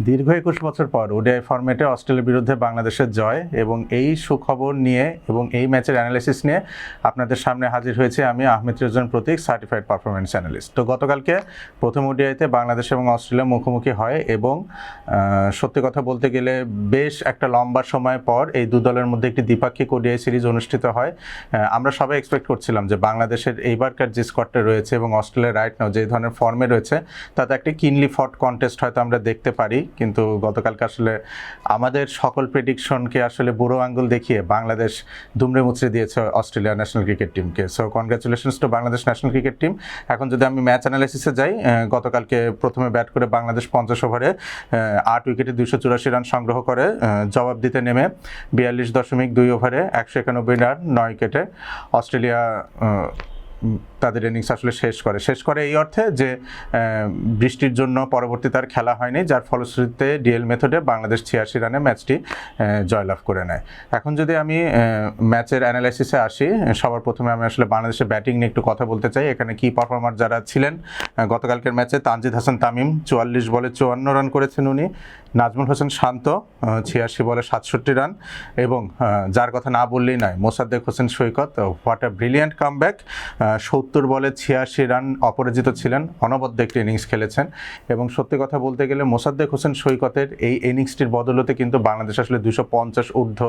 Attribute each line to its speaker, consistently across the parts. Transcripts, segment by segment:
Speaker 1: দীর্ঘ ২১ বছর পর ওডিআই ফরম্যাটে অস্ট্রেলিয়ার বিরুদ্ধে বাংলাদেশের জয় এবং এই সুখবর নিয়ে এবং এই ম্যাচের অ্যানালাইসিস নিয়ে আপনাদের সামনে হাজির হয়েছে আমি আহমেদ রেজন প্রতীক, সার্টিফাইড পারফরমেন্স অ্যানালিস্ট। তো গতকালকে প্রথম ওডিআইতে বাংলাদেশ এবং অস্ট্রেলিয়া মুখোমুখি হয় এবং সত্যি কথা বলতে গেলে বেশ একটা লম্বা সময় পর এই দু দলের মধ্যে একটি দ্বিপাক্ষিক ওডিআই সিরিজ অনুষ্ঠিত হয়। আমরা সবাই এক্সপেক্ট করছিলাম যে বাংলাদেশের এইবারকার যে স্কোয়াডটা রয়েছে এবং অস্ট্রেলিয়া রাইট নাও যে ধরনের ফর্মে রয়েছে তাতে একটি কিনলি ফট কন্টেস্ট হয়তো আমরা দেখতে পারি, কিন্তু গতকালকে আসলে আমাদের সকল প্রেডিকশনকে আসলে বুড়ো আঙ্গুল দেখিয়ে বাংলাদেশ দুমড়ে মুচড়ে দিয়েছে অস্ট্রেলিয়া ন্যাশনাল ক্রিকেট টিমকে। So congratulations two Bangladesh national cricket team. এখন যদি আমি ম্যাচ অ্যানালাইসিসে যাই, গতকালকে প্রথমে ব্যাট করে বাংলাদেশ 50 ওভারে 8 উইকেটে 284 রান সংগ্রহ করে জবাব দিতে নেমে 42.2 ওভারে 191 রান 9 উইকেটে অস্ট্রেলিয়া তাদের ইনিংস আসলে শেষ করে এই অর্থে যে বৃষ্টির জন্য পরবর্তী তার খেলা হয়নি, যার ফলশ্রুতিতে ডিএল মেথডে বাংলাদেশ 86 রানে ম্যাচটি জয়লাভ করে নেয়। এখন যদি আমি ম্যাচের অ্যানালাইসিসে আসি, সবার প্রথমে আমি আসলে বাংলাদেশের ব্যাটিং নিয়ে একটু কথা বলতে চাই। এখানে কি পারফর্মার যারা ছিলেন গতকালকের ম্যাচে, তানজিদ হাসান তামিম 44 বলে 54 রান করেছেন উনি, নাজমুল হোসেন শান্ত 86 বলে 67 রান, এবং যার কথা না বললেই নয় মোসাদ্দেক হোসেন সৈকত, হোয়াট আ ব্রিলিয়ান্ট কামব্যাক, 70 বলে 86 রান অপরাজিত ছিলেন, অনবদ্য একটি ইনিংস খেলেছেন। এবং সত্যি কথা বলতে গেলে মোসাদ্দেক হোসেন সৈকতের এই ইনিংসটির বদলতে কিন্তু বাংলাদেশ আসলে 250 ঊর্ধ্ব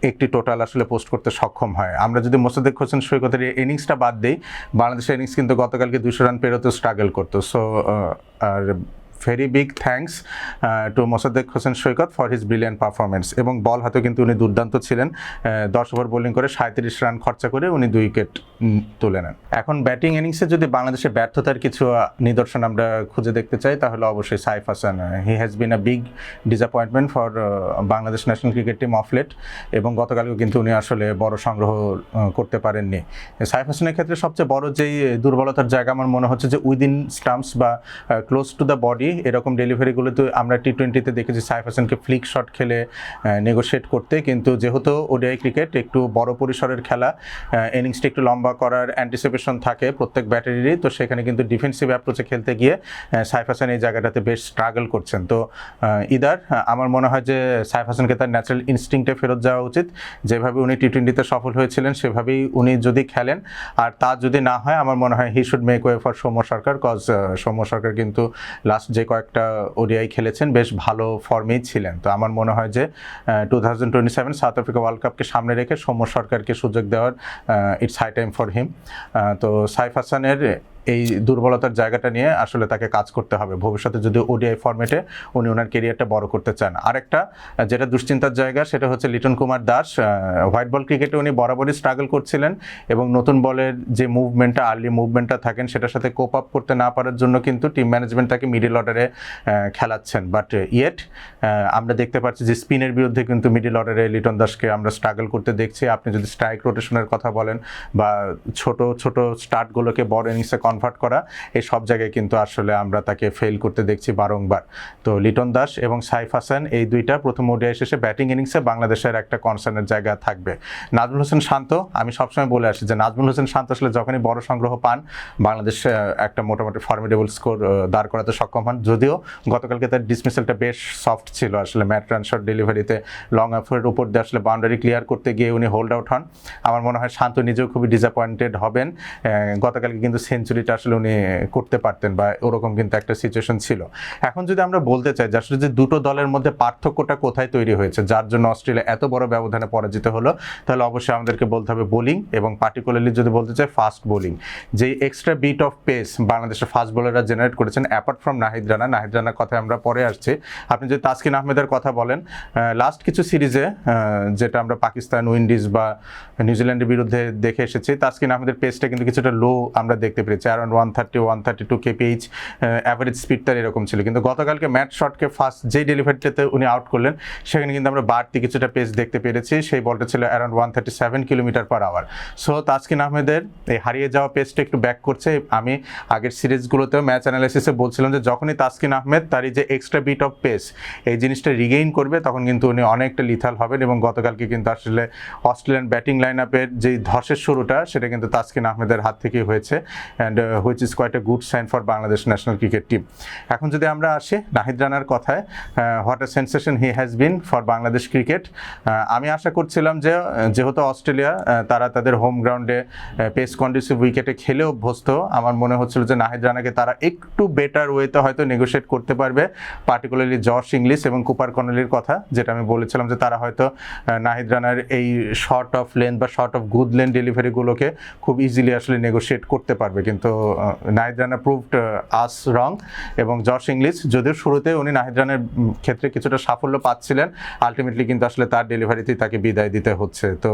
Speaker 1: একটি টোটাল আসলে পোস্ট করতে সক্ষম হয়। আমরা যদি মোসাদ্দেক হোসেন সৈকতের এই ইনিংসটা বাদ দিই, বাংলাদেশের ইনিংস কিন্তু গতকালকে 200 রান পেরোতে স্ট্রাগল করতো। So are very big thanks to Mosaddek Hossain Saikat for his brilliant performance. এবং বল হাতেও কিন্তু উনি দুর্দান্ত ছিলেন, 10 ওভার বোলিং করে 37 রান খরচা করে উনি 2 উইকেট তুলে নেন। এখন ব্যাটিং ইনিংসে যদি বাংলাদেশের ব্যর্থতার কিছু নিদর্শন আমরা খুঁজে দেখতে চাই, তাহলে অবশ্যই Saif Hasan. He has been a big disappointment for Bangladesh national cricket team of late, এবং গতকালও কিন্তু উনি আসলে বড় সংগ্রহ করতে পারেননি। সাইফ হাসানের ক্ষেত্রে সবচেয়ে বড় যেই দুর্বলতার জায়গা আমার মনে হচ্ছে যে উইদিন স্টাম্পস বা ক্লোজ টু দ্য বডি এরকম ডেলিভারিগুলোতে আমরা টি20তে দেখেছি সাইফ হাসানকে ফ্লিক শট খেলে নেগোশিয়েট করতে, কিন্তু যেহেতু ওডিআই ক্রিকেট একটু বড় পরিসরের খেলা, ইনিংসটা একটু লম্বা করার অ্যান্টিসিপেশন থাকে প্রত্যেক ব্যাটারিরই, তো সেখানে কিন্তু ডিফেন্সিভ অ্যাপ্রোচে খেলতে গিয়ে সাইফ হাসান এই জায়গাটাতে বেশ স্ট্রাগল করছেন। তো আমার মনে হয় যে সাইফ হাসানকে তার ন্যাচারাল ইনস্টিংক্টে ফেরত যাওয়া উচিত। যেভাবে উনি টি20তে সফল হয়েছিলেন সেভাবেই উনি যদি খেলেন, আর তা যদি না হয় আমার মনে হয় he should make way for Soumya Sarkar, cause Soumya Sarkar কিন্তু লাস্ট যে কয়েকটা ওডিআই খেলেছেন বেশ ভালো ফর্মেই ছিলেন। তো আমার মনে হয় যে 2027 সাউথ আফ্রিকা ওয়ার্ল্ড কাপকে সামনে রেখে সৌম্য সরকারকে সুযোগ দেওয়ার it's high time for him. তো সাইফ হাসানের এই দুর্বলতার জায়গাটা নিয়ে আসলে তাকে কাজ করতে হবে ভবিষ্যতে যদি ওডিআই ফরম্যাটে উনি ওনার কেরিয়ারটা বড় করতে চান। আরেকটা যেটা দুশ্চিন্তার জায়গা সেটা হচ্ছে লিটন কুমার দাস। হোয়াইট বল ক্রিকেটে উনি বরাবরই স্ট্রাগল করছিলেন এবং নতুন বলের যে মুভমেন্টটা, আর্লি মুভমেন্টটা থাকেন সেটার সাথে কোপ আপ করতে না পারার জন্য কিন্তু টিম ম্যানেজমেন্ট তাকে মিডল অর্ডারে খেলাচ্ছেন। বাট ইয়েট আমরা দেখতে পাচ্ছি যে স্পিনের বিরুদ্ধে কিন্তু মিডল অর্ডারে লিটন দাসকে আমরা স্ট্রাগল করতে দেখছি। আপনি যদি স্ট্রাইক রোটেশনের কথা বলেন বা ছোট ছোট স্টার্টগুলোকে বড় ইনিংসে কনভার্ট করা, এই সব জায়গায় কিন্তু আসলে আমরা তাকে ফেল করতে দেখছি বারংবার। তো লিটন দাস এবং সাইফ হাসান এই দুইটা প্রথম ওডিআই শেষে ব্যাটিং ইনিংসে বাংলাদেশের একটা কনসার্নের জায়গা থাকবে। নাজমুল হোসেন শান্ত, আমি সবসময় বলে আসি যে নাজমুল হোসেন শান্ত আসলে যখনই বড় সংগ্রহ পান বাংলাদেশ একটা মোটামুটি ফর্মিডেবল স্কোর দাঁড় করাতে সক্ষম হন। যদিও গতকালকে তার ডিসমিসালটা বেশ সফট ছিল, আসলে ম্যাট রান শট ডেলিভারিতে লং অফের উপর দিয়ে আসলে বাউন্ডারি ক্লিয়ার করতে গিয়ে উনি হোল্ড আউট হন। আমার মনে হয় শান্ত নিজেও খুবই ডিসঅ্যাপয়েন্টেড হবেন। গতকালকে কিন্তু সেঞ্চুরিটা আসলে উনি করতে পারতেন বা ওরকম কিন্তু একটা সিচুয়েশন ছিল। এখন যদি আমরা বলতে চাই যে আসলে যে দুটো দলের মধ্যে পার্থক্যটা কোথায় তৈরি হয়েছে যার জন্য অস্ট্রেলিয়া এত বড় ব্যবধানে পরাজিত হলো, তাহলে অবশ্যই আমাদেরকে বলতে হবে বোলিং, এবং পার্টিকুলারলি যদি বলতে চাই ফাস্ট বোলিং। যে এক্সট্রা বিট অফ পেস বাংলাদেশের ফাস্ট বোলাররা জেনারেট করেছেন অ্যাপার্ট ফ্রম নাহিদ রানার কথা আমরা পরে আসছি। আপনি যদি তাসকিন আহমেদের কথা বলেন, লাস্ট কিছু সিরিজে যেটা আমরা পাকিস্তান, উইন্ডিজ বা নিউজিল্যান্ডের বিরুদ্ধে দেখে এসেছি, তাসকিন আহমেদের পেসটা কিন্তু কিছুটা লো আমরা দেখতে পেরেছি, অ্যারাউন্ড 130-132 kph অ্যাভারেজ স্পিড তার এরকম ছিল। কিন্তু গতকালকে ম্যাট শটকে ফার্স্ট যেই ডেলিভারিতে উনি আউট করলেন সেখানে কিন্তু আমরা বাড়তি কিছুটা পেস দেখতে পেরেছি। সেই বলটা ছিল অ্যারাউন্ড 137 km/h। সো তাসকিন আহমেদের এই হারিয়ে যাওয়া পেসটা একটু ব্যাক করছে। আমি আগের সিরিজগুলোতেও ম্যাচ অ্যানালাইসিসে বলছিলাম যে যখনই তাসকিন আহমেদ তার এই যে এক্সট্রা বিট অফ পেস এই জিনিসটা রিগেইন করবে তখন কিন্তু উনি অনেকটা লিথাল হবেন। এবং গতকালকে কিন্তু আসলে অস্ট্রেলিয়ান ব্যাটিং লাইন আপের যেই ধসের শুরুটা সেটা কিন্তু তাসকিন আহমেদের হাত থেকেই হয়েছে। And which is quite a good sign for Bangladesh national cricket team. এখন যদি আমরা আসি নাহিদ রানার কথায়, what a sensation he has been for Bangladesh cricket. আমি আশা করছিলাম যে যেহেতু অস্ট্রেলিয়া তারা তাদের হোম গ্রাউন্ডে পেস কন্ডিসিভ উইকেটে খেলে অভ্যস্ত, আমার মনে হচ্ছিল যে নাহিদ রানাকে তারা একটু বেটার ওয়েতে হয়তো নেগোশিয়েট করতে পারবে, পার্টিকুলারলি জশ ইংলিশ এবং কুপার কনেলির কথা, যেটা আমি বলেছিলাম যে তারা হয়তো নাহিদ রানার এই শর্ট অফ লেন্থ বা শর্ট অফ গুড লেন্থ ডেলিভারিগুলোকে খুব ইজিলি আসলে নেগোশিয়েট করতে পারবে, কিন্তু নাহিদ রানা প্রুভড আস রং। এবং জশ ইংলিশ যদিও শুরুতে উনি নাহিদ রানের ক্ষেত্রে কিছুটা সাফল্য পাচ্ছিলেন, আলটিমেটলি কিন্তু আসলে তার ডেলিভারিতেই তাকে বিদায় দিতে হচ্ছে। তো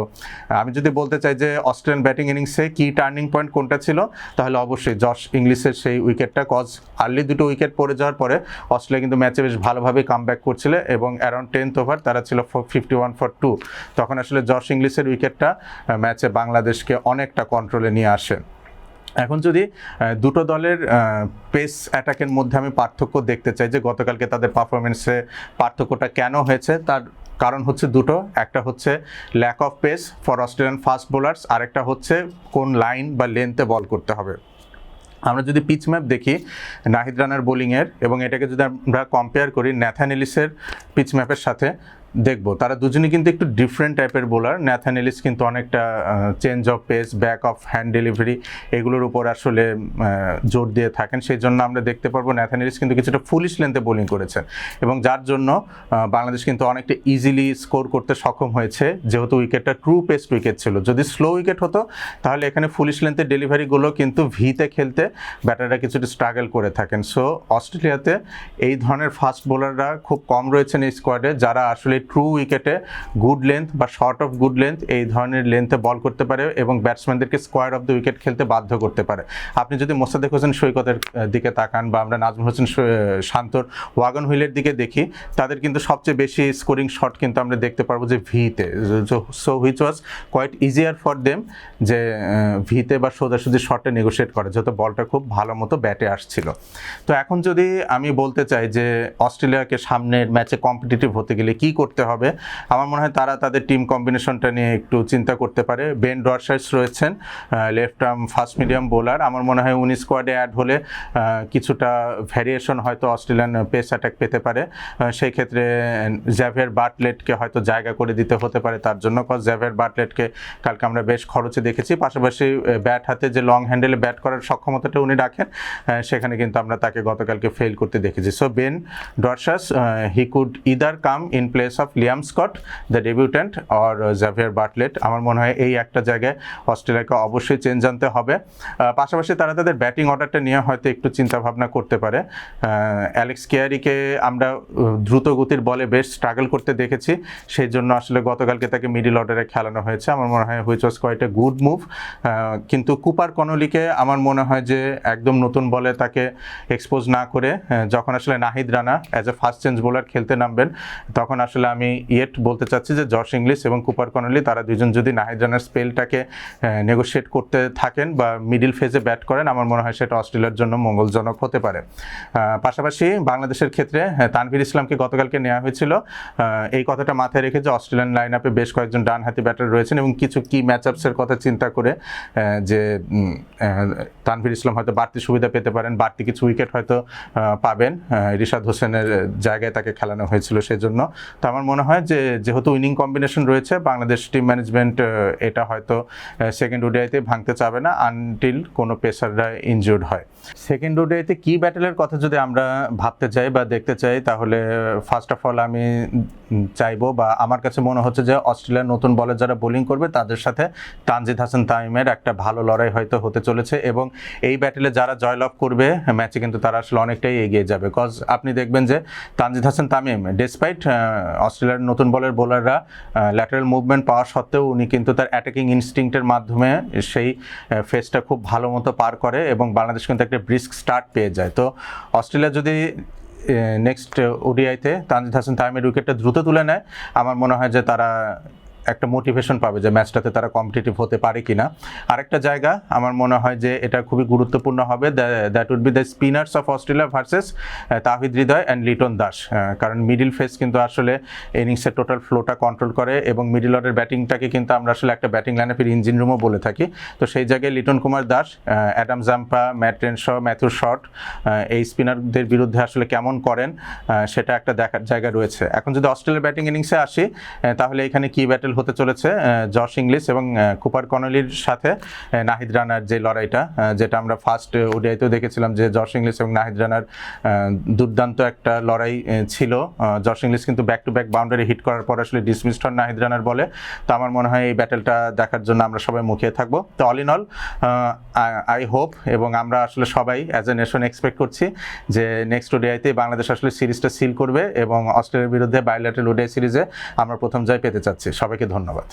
Speaker 1: আমি যদি বলতে চাই যে অস্ট্রেলিয়ান ব্যাটিং ইনিংসে কি টার্নিং পয়েন্ট কোনটা ছিল, তাহলে অবশ্যই জশ ইংলিশের সেই উইকেটটা, কজ আর্লি দুটো উইকেট পড়ে যাওয়ার পরে অস্ট্রেলিয়া কিন্তু ম্যাচে বেশ ভালোভাবে কামব্যাক করছিল এবং অ্যারাউন্ড 10th ওভার তারা ছিল 51 for 2। তখন আসলে জশ ইংলিশের উইকেটটা ম্যাচে বাংলাদেশকে অনেকটা কন্ট্রোলে নিয়ে আসে। এখন যদি দুটো দলের পেস অ্যাটাকের মধ্যে আমি পার্থক্য দেখতে চাই যে গতকালকে তাদের পারফরমেন্সে পার্থক্যটা কেন হয়েছে, তার কারণ হচ্ছে দুটো। একটা হচ্ছে lack of pace for Australian fast bowlers, আরেকটা হচ্ছে কোন লাইন বা লেন্থে বল করতে হবে। আমরা যদি পিচ ম্যাপ দেখি নাহিদ রানার বোলিংয়ের এবং এটাকে যদি আমরা কম্পেয়ার করি ন্যাথান এলিসের পিচ ম্যাপের সাথে, দেখবো তারা দুজনই কিন্তু একটু ডিফারেন্ট টাইপের বোলার। ন্যাথান এলিস কিন্তু অনেকটা change of pace, back of hand delivery এগুলোর উপর আসলে জোর দিয়ে থাকেন, সেই জন্য আমরা দেখতে পারবো ন্যাথান এলিস কিন্তু কিছুটা ফুলিশ লেন্থে বোলিং করেছেন এবং যার জন্য বাংলাদেশ কিন্তু অনেকটা ইজিলি স্কোর করতে সক্ষম হয়েছে, যেহেতু উইকেটটা ট্রু পেস্ট উইকেট ছিল। যদি স্লো উইকেট হতো তাহলে এখানে ফুলিশ লেন্থের ডেলিভারিগুলো কিন্তু ভিতে খেলতে ব্যাটাররা কিছুটা স্ট্রাগল করে থাকেন। সো অস্ট্রেলিয়াতে এই ধরনের ফাস্ট বোলাররা খুব কম রয়েছেন এই স্কোয়াডে, যারা আসলে ট্রু উইকেটে গুড লেন্থ বা শর্ট অফ গুড লেন্থ এই ধরনের লেন্থে বল করতে পারে এবং ব্যাটসম্যানদেরকে স্কোয়ার অফ দ্য উইকেট খেলতে বাধ্য করতে পারে। আপনি যদি মোস্তাদেক হোসেন সৈকতের দিকে তাকান বা আমরা নাজমুল হোসেন শান্তর ওয়াগন হুইলের দিকে দেখি, তাদের কিন্তু সবচেয়ে বেশি স্কোরিং শট কিন্তু আমরা দেখতে পারবো যে ভিতে। So which was quite easier for them যে ভিতে বা সোজাসুজি শটে নেগোশিয়েট করে, যেহেতু বলটা খুব ভালো মতো ব্যাটে আসছিল। তো এখন যদি আমি বলতে চাই যে অস্ট্রেলিয়াকে সামনের ম্যাচে কম্পিটিটিভ হতে গেলে কি করতে হবে, আমার মনে হয় তারা তাদের টিম কম্বিনেশনটা নিয়ে একটু চিন্তা করতে পারে। বেন ডরসাইস রয়েছেন left arm fast medium bowler, আমার মনে হয় উনি স্কোয়াডে অ্যাড হলে কিছুটা ভ্যারিয়েশন হয়তো অস্ট্রেলিয়ান পেস অ্যাটাক পেতে পারে। সেই ক্ষেত্রে জ্যাভিয়ার বাটলেটকে হয়তো জায়গা করে দিতে হতে পারে তার জন্য, কজ জ্যাভিয়ার বাটলেটকে কালকে আমরা বেশ খরচে দেখেছি, পাশাপাশি ব্যাট হাতে যে লং হ্যান্ডেলে ব্যাট করার সক্ষমতাটা উনি রাখেন, সেখানে কিন্তু আমরা তাকে গতকালকে ফেল করতে দেখেছি। So Ben Dwarshuis he could either come in place of Liam Scott the debutant or Xavier Bartlett. আমার মনে হয় এই একটা জায়গায় অস্ট্রেলিয়াকে অবশ্যই চেঞ্জ আনতে হবে। পাশাপাশি তারা তাদের ব্যাটিং অর্ডারটা নিয়ে হয়তো একটু চিন্তাভাবনা করতে পারে। অ্যালেক্স কেয়ারিকে আমরা দ্রুত গতির বলে বেশ স্ট্রাগল করতে দেখেছি, সেই জন্য আসলে গতকালকে তাকে মিডিল অর্ডারে খেলানো হয়েছে, আমার মনে হয় which was quite a good move. কিন্তু কুপার কনলিকে আমার মনে হয় যে একদম নতুন বলে তাকে এক্সপোজ না করে যখন আসলে Nahid Rana as a first change bowler খেলতে নামবেন, তখন আসলে আমি বলতে চাচ্ছি যে জশ ইংলিশ এবং কুপার কনলি তারা দুজন যদি নাহিদ রানার স্পেলটাকে নেগোশিয়েট করতে থাকেন বা মিডিল ফেজে ব্যাট করেন, আমার মনে হয় সেটা অস্ট্রেলিয়ার জন্য মঙ্গলজনক হতে পারে। পাশাপাশি বাংলাদেশের ক্ষেত্রে তানভীর ইসলামকে গতকালকে নেওয়া হয়েছিল, এই কথাটা মাথায় রেখে যে অস্ট্রেলিয়ান লাইন আপে বেশ কয়েকজন ডানহাতি ব্যাটার রয়েছেন এবং কিছু কি ম্যাচ আপসের কথা চিন্তা করে যে তানভীর ইসলাম হয়তো বাড়তি সুবিধা পেতে পারেন, বাড়তি কিছু উইকেট হয়তো পাবেন, রিশাদ হোসেনের জায়গায় তাকে খেলানো হয়েছিল সেজন্য। তো আমার মনে হয় যে যেহেতু উইনিং কম্বিনেশন রয়েছে, বাংলাদেশ টিম ম্যানেজমেন্ট এটা হয়তো সেকেন্ড ওডিআইতে ভাঙতে চাবে না আনটিল কোনো পেসাররা ইনজুর্ড হয়। সেকেন্ড ওডিআইতে কি ব্যাটেলের কথা যদি আমরা ভাবতে চাই বা দেখতে চাই, তাহলে ফার্স্ট অফ অল আমি চাইবো বা আমার কাছে মনে হচ্ছে যে অস্ট্রেলিয়ার নতুন বলে যারা বোলিং করবে তাদের সাথে তানজিদ হাসান তামিমের একটা ভালো লড়াই হয়তো হতে চলেছে এবং এই ব্যাটেলে যারা জয়লাভ করবে ম্যাচে কিন্তু তারা আসলে অনেকটাই এগিয়ে যাবে। কজ আপনি দেখবেন যে তানজিদ হাসান তামিম ডেসপাইট অস্ট্রেলিয়ার নতুন বলের বোলাররা ল্যাটারাল মুভমেন্ট পাওয়া সত্ত্বেও উনি কিন্তু তার অ্যাটাকিং ইনস্টিংক্টের মাধ্যমে সেই ফেসটা খুব ভালো মতো পার করে এবং বাংলাদেশ কিন্তু একটা ব্রিস্ক স্টার্ট পেয়ে যায়। তো অস্ট্রেলিয়া যদি নেক্সট ওডিআইতে তানজিদ হাসান তামিমের উইকেটটা দ্রুত তুলে নেয়, আমার মনে হয় যে তারা একটা মোটিভেশন পাবে যে ম্যাচটাতে তারা কম্পিটিটিভ হতে পারে কিনা। আরেকটা জায়গা আমার মনে হয় যে এটা খুবই গুরুত্বপূর্ণ হবে, that would be the spinners of Australia versus Towhid Hridoy and Litton Das, কারণ মিডিল ফেস কিন্তু আসলে ইনিংসের টোটাল ফ্লোটা কন্ট্রোল করে এবং মিডিল অর্ডার ব্যাটিংটাকে কিন্তু আমরা আসলে একটা ব্যাটিং লাইনআপের ইঞ্জিন রুমও বলে থাকি। তো সেই জায়গায় Litton Kumar Das, Adam Zampa, Matt Renshaw, Matthew Short এই স্পিনারদের বিরুদ্ধে আসলে কেমন করেন সেটা একটা দেখার জায়গা রয়েছে। এখন যদি অস্ট্রেলিয়ার ব্যাটিং ইনিংসে আসি তাহলে এখানে কি ব্যাটেল হতে চলেছে জশ ইংলিশ এবং কুপার কনলির সাথে নাহিদ রানার যে লড়াইটা, যেটা আমরা ফার্স্ট ওডিআইতেও দেখেছিলাম যে জশ ইংলিশ এবং নাহিদ রানার দুর্দান্ত একটা লড়াই ছিল। জশ ইংলিশ কিন্তু back to back boundary hit করার পর আসলে ডিসমিসড হন নাহিদ রানার বলে। তো আমার মনে হয় এই ব্যাটেলটা দেখার জন্য আমরা সবাই মুখিয়ে থাকবো। তো all in all I hope এবং আমরা আসলে সবাই অ্যাজ এ নেশন এক্সপেক্ট করছি যে নেক্সট ওডিআইতে বাংলাদেশ আসলে সিরিজটা সিল করবে এবং অস্ট্রেলিয়ার বিরুদ্ধে বায়োলেটারাল ওডিআই সিরিজে আমরা প্রথম জয় পেতে চাচ্ছি। সবাইকে ধন্যবাদ।